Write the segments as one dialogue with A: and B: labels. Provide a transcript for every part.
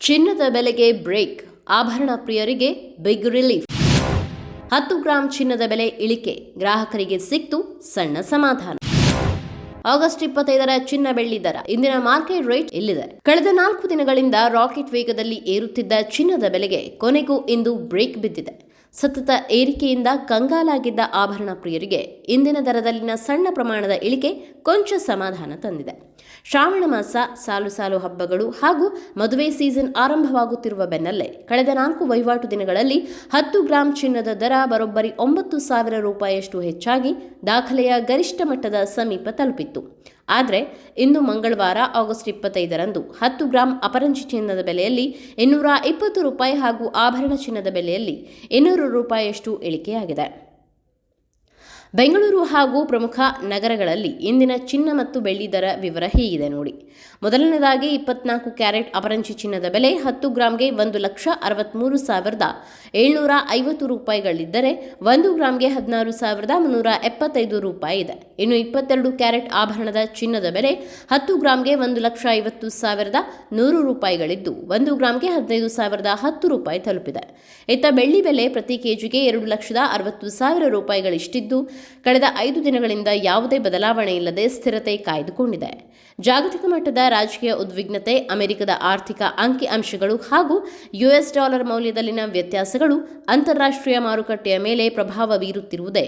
A: ಚಿನ್ನದ ಬೆಲೆಗೆ ಬ್ರೇಕ್, ಆಭರಣ ಪ್ರಿಯರಿಗೆ ಬಿಗ್ ರಿಲೀಫ್. 10 ಗ್ರಾಂ ಚಿನ್ನದ ಬೆಲೆ ಇಳಿಕೆ, ಗ್ರಾಹಕರಿಗೆ ಸಿಕ್ತು ಸಣ್ಣ ಸಮಾಧಾನ. ಆಗಸ್ಟ್ 25ರ ಚಿನ್ನ ಬೆಳ್ಳಿ ದರ, ಇಂದಿನ ಮಾರ್ಕೆಟ್ ರೇಟ್ ಇಲ್ಲಿದೆ. ಕಳೆದ 4 ದಿನಗಳಿಂದ ರಾಕೆಟ್ ವೇಗದಲ್ಲಿ ಏರುತ್ತಿದ್ದ ಚಿನ್ನದ ಬೆಲೆಗೆ ಕೊನೆಗೂ ಇಂದು ಬ್ರೇಕ್ ಬಿದ್ದಿದೆ. ಸತತ ಏರಿಕೆಯಿಂದ ಕಂಗಾಲಾಗಿದ್ದ ಆಭರಣ ಪ್ರಿಯರಿಗೆ ಇಂದಿನ ದರದಲ್ಲಿನ ಸಣ್ಣ ಪ್ರಮಾಣದ ಇಳಿಕೆ ಕೊಂಚ ಸಮಾಧಾನ ತಂದಿದೆ. ಶ್ರಾವಣ ಮಾಸ, ಸಾಲು ಹಬ್ಬಗಳು ಹಾಗೂ ಮದುವೆ ಸೀಸನ್ ಆರಂಭವಾಗುತ್ತಿರುವ ಬೆನ್ನಲ್ಲೇ ಕಳೆದ 4 ವಹಿವಾಟು ದಿನಗಳಲ್ಲಿ 10 ಗ್ರಾಂ ಚಿನ್ನದ ದರ ಬರೋಬ್ಬರಿ 9,000 ರೂಪಾಯಿಯಷ್ಟು ಹೆಚ್ಚಾಗಿ ದಾಖಲೆಯ ಗರಿಷ್ಠ ಮಟ್ಟದ ಸಮೀಪ ತಲುಪಿತ್ತು. ಆದರೆ ಇಂದು ಮಂಗಳವಾರ ಆಗಸ್ಟ್ 25ರಂದು 10 ಗ್ರಾಂ ಅಪರಂಜಿ ಚಿನ್ನದ ಬೆಲೆಯಲ್ಲಿ 220 ರೂಪಾಯಿ ಹಾಗೂ ಆಭರಣ ಚಿನ್ನದ ಬೆಲೆಯಲ್ಲಿ 200 ರೂಪಾಯಿಯಷ್ಟು ಇಳಿಕೆಯಾಗಿದೆ. ಬೆಂಗಳೂರು ಹಾಗೂ ಪ್ರಮುಖ ನಗರಗಳಲ್ಲಿ ಇಂದಿನ ಚಿನ್ನ ಮತ್ತು ಬೆಳ್ಳಿ ದರ ವಿವರ ಹೀಗಿದೆ ನೋಡಿ. ಮೊದಲನೇದಾಗಿ 24 ಕ್ಯಾರೆಟ್ ಅಪರಂಜಿ ಚಿನ್ನದ ಬೆಲೆ 10 ಗ್ರಾಂಗೆ 1,60,750 ರೂಪಾಯಿಗಳಿದ್ದರೆ 1 ಗ್ರಾಂಗೆ 16,375 ರೂಪಾಯಿ ಇದೆ. ಇನ್ನು 22 ಕ್ಯಾರೆಟ್ ಆಭರಣದ ಚಿನ್ನದ ಬೆಲೆ 10 ಗ್ರಾಂಗೆ 1,50,100 ರೂಪಾಯಿಗಳಿದ್ದು 1 ಗ್ರಾಂಗೆ 15,010 ರೂಪಾಯಿ ತಲುಪಿದೆ. ಇತ್ತ ಬೆಳ್ಳಿ ಬೆಲೆ ಪ್ರತಿ ಕೆಜಿಗೆ 2,60,000 ರೂಪಾಯಿಗಳಿಷ್ಟಿದ್ದು ಕಳೆದ 5 ದಿನಗಳಿಂದ ಯಾವುದೇ ಬದಲಾವಣೆ ಇಲ್ಲದೆ ಸ್ಥಿರತೆ ಕಾಯ್ದುಕೊಂಡಿದೆ. ಜಾಗತಿಕ ಮಟ್ಟದ ರಾಜಕೀಯ ಉದ್ವಿಗ್ನತೆ, ಅಮೆರಿಕದ ಆರ್ಥಿಕ ಅಂಕಿಅಂಶಗಳು ಹಾಗೂ US ಡಾಲರ್ ಮೌಲ್ಯದಲ್ಲಿನ ವ್ಯತ್ಯಾಸಗಳು ಅಂತಾರಾಷ್ಟ್ರೀಯ ಮಾರುಕಟ್ಟೆಯ ಮೇಲೆ ಪ್ರಭಾವ ಬೀರುತ್ತಿರುವುದೇ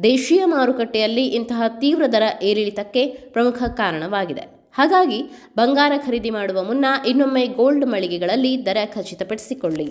A: ದೇಶೀಯ ಮಾರುಕಟ್ಟೆಯಲ್ಲಿ ಇಂತಹ ತೀವ್ರ ದರ ಏರಿಳಿತಕ್ಕೆ ಪ್ರಮುಖ ಕಾರಣವಾಗಿದೆ. ಹಾಗಾಗಿ ಬಂಗಾರ ಖರೀದಿ ಮಾಡುವ ಮುನ್ನ ಇನ್ನೊಮ್ಮೆ ಗೋಲ್ಡ್ ಮಳಿಗೆಗಳಲ್ಲಿ ದರ ಖಚಿತಪಡಿಸಿಕೊಳ್ಳಿ.